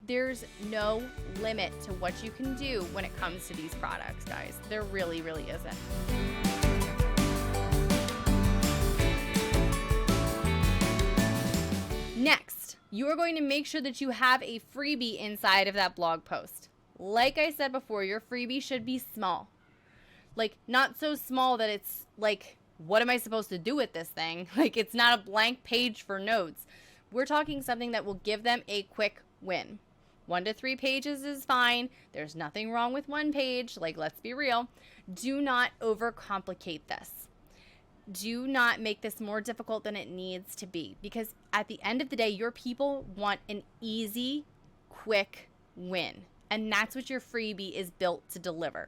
There's no limit to what you can do when it comes to these products, guys. There really, really isn't. Next, you are going to make sure that you have a freebie inside of that blog post. Like I said before, your freebie should be small. Like, not so small that it's like, what am I supposed to do with this thing? Like, it's not a blank page for notes. We're talking something that will give them a quick win. 1 to 3 pages is fine. There's nothing wrong with 1 page. Like, let's be real. Do not overcomplicate this. Do not make this more difficult than it needs to be, because at the end of the day, your people want an easy, quick win. And that's what your freebie is built to deliver.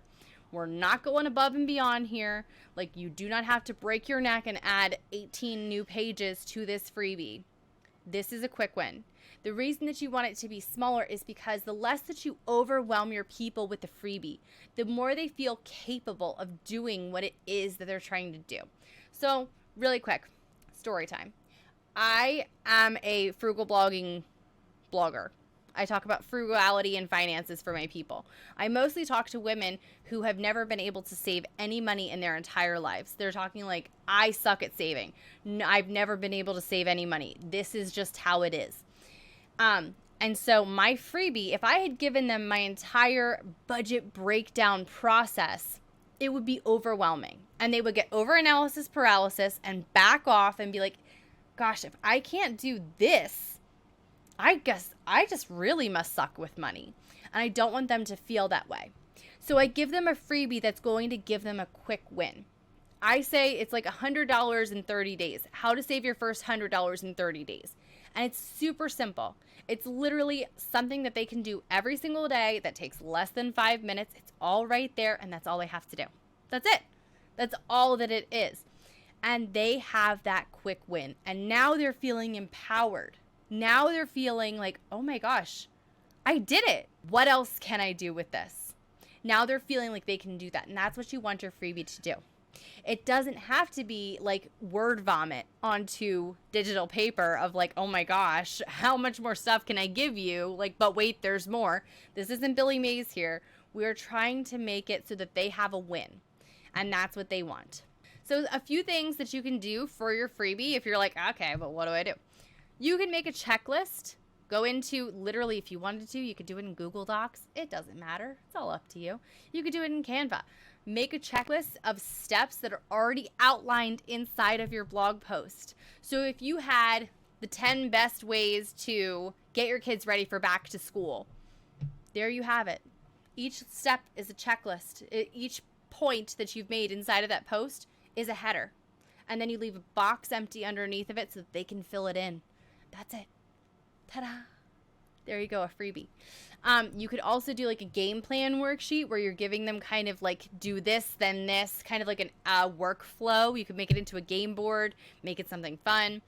We're not going above and beyond here. Like, you do not have to break your neck and add 18 new pages to this freebie. This is a quick win. The reason that you want it to be smaller is because the less that you overwhelm your people with the freebie, the more they feel capable of doing what it is that they're trying to do. So, really quick, story time. I am a frugal blogging blogger. I talk about frugality and finances for my people. I mostly talk to women who have never been able to save any money in their entire lives. They're talking like, I suck at saving. I've never been able to save any money. This is just how it is. And so my freebie, if I had given them my entire budget breakdown process, it would be overwhelming. And they would get over-analysis paralysis and back off and be like, gosh, if I can't do this, I guess I just really must suck with money. And I don't want them to feel that way. So I give them a freebie that's going to give them a quick win. I say it's like $100 in 30 days. How to save your first $100 in 30 days. And it's super simple. It's literally something that they can do every single day that takes less than 5 minutes. It's all right there, and that's all they have to do. That's it. That's all that it is. And they have that quick win. And now they're feeling empowered. Now they're feeling like, oh my gosh, I did it. What else can I do with this? Now they're feeling like they can do that. And that's what you want your freebie to do. It doesn't have to be like word vomit onto digital paper of like, oh my gosh, how much more stuff can I give you? Like, but wait, there's more. This isn't Billy Mays here. We're trying to make it so that they have a win. And that's what they want. So a few things that you can do for your freebie if you're like, okay, but what do I do? You can make a checklist. Go into, literally, if you wanted to, you could do it in Google Docs. It doesn't matter. It's all up to you. You could do it in Canva. Make a checklist of steps that are already outlined inside of your blog post. So if you had the 10 best ways to get your kids ready for back to school, there you have it. Each step is a checklist. Each point that you've made inside of that post is a header. And then you leave a box empty underneath of it so that they can fill it in. That's it. Ta-da. There you go, a freebie. You could also do like a game plan worksheet where you're giving them kind of like do this, then this, kind of like a workflow. You could make it into a game board, make it something fun.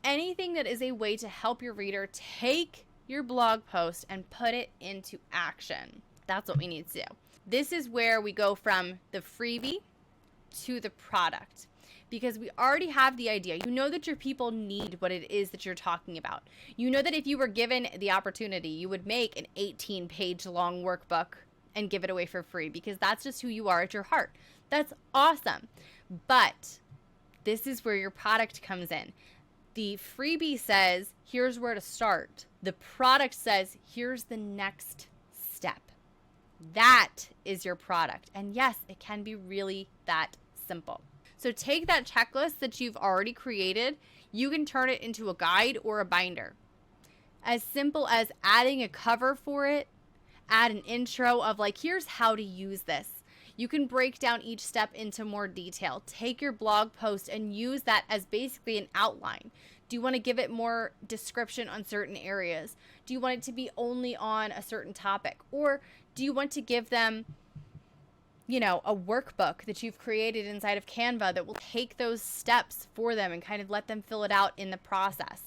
Anything that is a way to help your reader take your blog post and put it into action. That's what we need to do. This is where we go from the freebie to the product. Because we already have the idea. You know that your people need what it is that you're talking about. You know that if you were given the opportunity, you would make an 18-page long workbook and give it away for free because that's just who you are at your heart. That's awesome. But this is where your product comes in. The freebie says, here's where to start. The product says, here's the next step. That is your product. And yes, it can be really that simple. So take that checklist that you've already created, you can turn it into a guide or a binder. As simple as adding a cover for it, add an intro of like, here's how to use this. You can break down each step into more detail. Take your blog post and use that as basically an outline. Do you want to give it more description on certain areas? Do you want it to be only on a certain topic? Or do you want to give them a workbook that you've created inside of Canva that will take those steps for them and kind of let them fill it out in the process.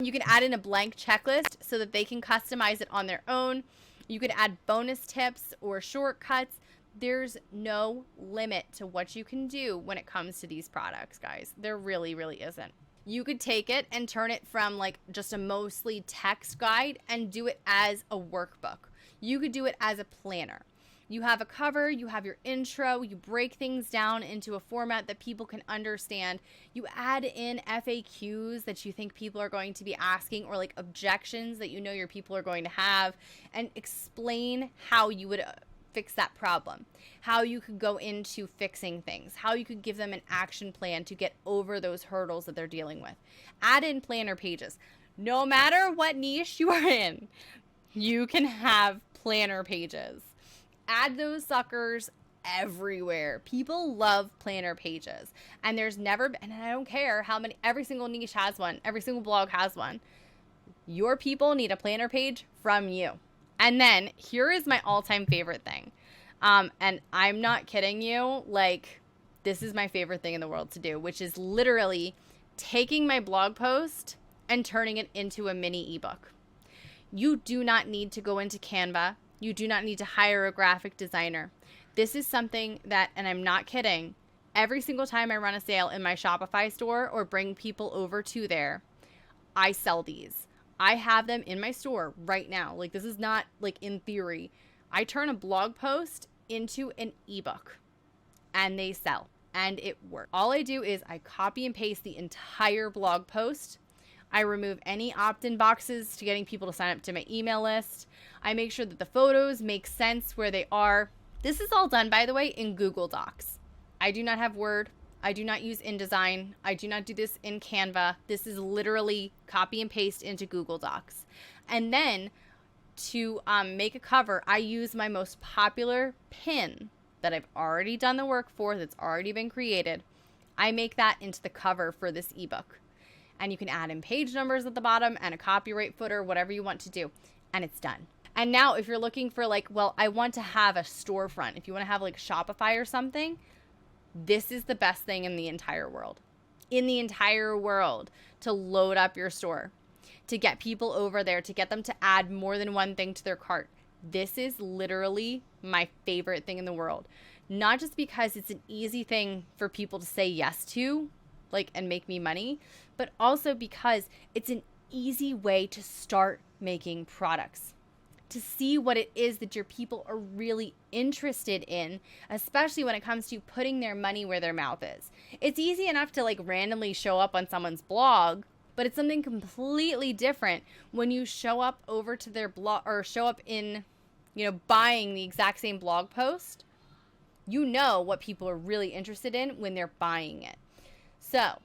You can add in a blank checklist so that they can customize it on their own. You can add bonus tips or shortcuts. There's no limit to what you can do when it comes to these products, guys. There really, really isn't. You could take it and turn it from like just a mostly text guide and do it as a workbook. You could do it as a planner. You have a cover, you have your intro, you break things down into a format that people can understand. You add in FAQs that you think people are going to be asking, or like objections that you know your people are going to have, and explain how you would fix that problem, how you could go into fixing things, how you could give them an action plan to get over those hurdles that they're dealing with. Add in planner pages. No matter what niche you are in, you can have planner pages. Add those suckers everywhere. People love planner pages. And there's never been, and I don't care how many, every single niche has one, every single blog has one. Your people need a planner page from you. And then here is my all-time favorite thing. And I'm not kidding you. Like, this is my favorite thing in the world to do, which is literally taking my blog post and turning it into a mini ebook. You do not need to go into Canva. You do not need to hire a graphic designer. This is something that, and I'm not kidding, every single time I run a sale in my Shopify store or bring people over to there, I sell these. I have them in my store right now. Like, this is not like in theory. I turn a blog post into an ebook and they sell and it works. All I do is I copy and paste the entire blog post. I remove any opt-in boxes to getting people to sign up to my email list. I make sure that the photos make sense where they are. This is all done, by the way, in Google Docs. I do not have Word. I do not use InDesign. I do not do this in Canva. This is literally copy and paste into Google Docs. And then to make a cover, I use my most popular pin that I've already done the work for, that's already been created. I make that into the cover for this ebook. And you can add in page numbers at the bottom and a copyright footer, whatever you want to do. And it's done. And now if you're looking for like, well, I want to have a storefront. If you want to have like Shopify or something, this is the best thing in the entire world. In the entire world, to load up your store, to get people over there, to get them to add more than one thing to their cart. This is literally my favorite thing in the world. Not just because it's an easy thing for people to say yes to, like, and make me money, but also because it's an easy way to start making products, to see what it is that your people are really interested in, especially when it comes to putting their money where their mouth is. It's easy enough to like randomly show up on someone's blog, but it's something completely different when you show up over to their blog or show up in, buying the exact same blog post. You know what people are really interested in when they're buying it. So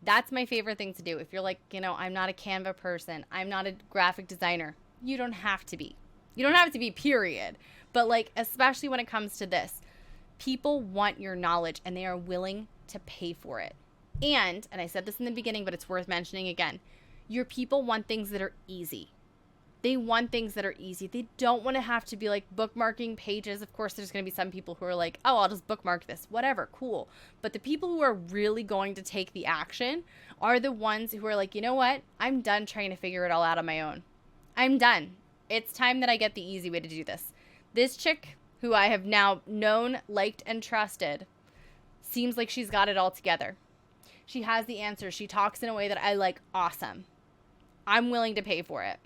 that's my favorite thing to do. If you're like, I'm not a Canva person, I'm not a graphic designer, you don't have to be. You don't have to be, period. But like, especially when it comes to this, people want your knowledge and they are willing to pay for it. And I said this in the beginning, but it's worth mentioning again, your people want things that are easy. They want things that are easy. They don't want to have to be like bookmarking pages. Of course, there's going to be some people who are like, oh, I'll just bookmark this, whatever, cool. But the people who are really going to take the action are the ones who are like, you know what? I'm done trying to figure it all out on my own. I'm done. It's time that I get the easy way to do this. This chick who I have now known, liked, and trusted seems like she's got it all together. She has the answers. She talks in a way that I like. Awesome. I'm willing to pay for it.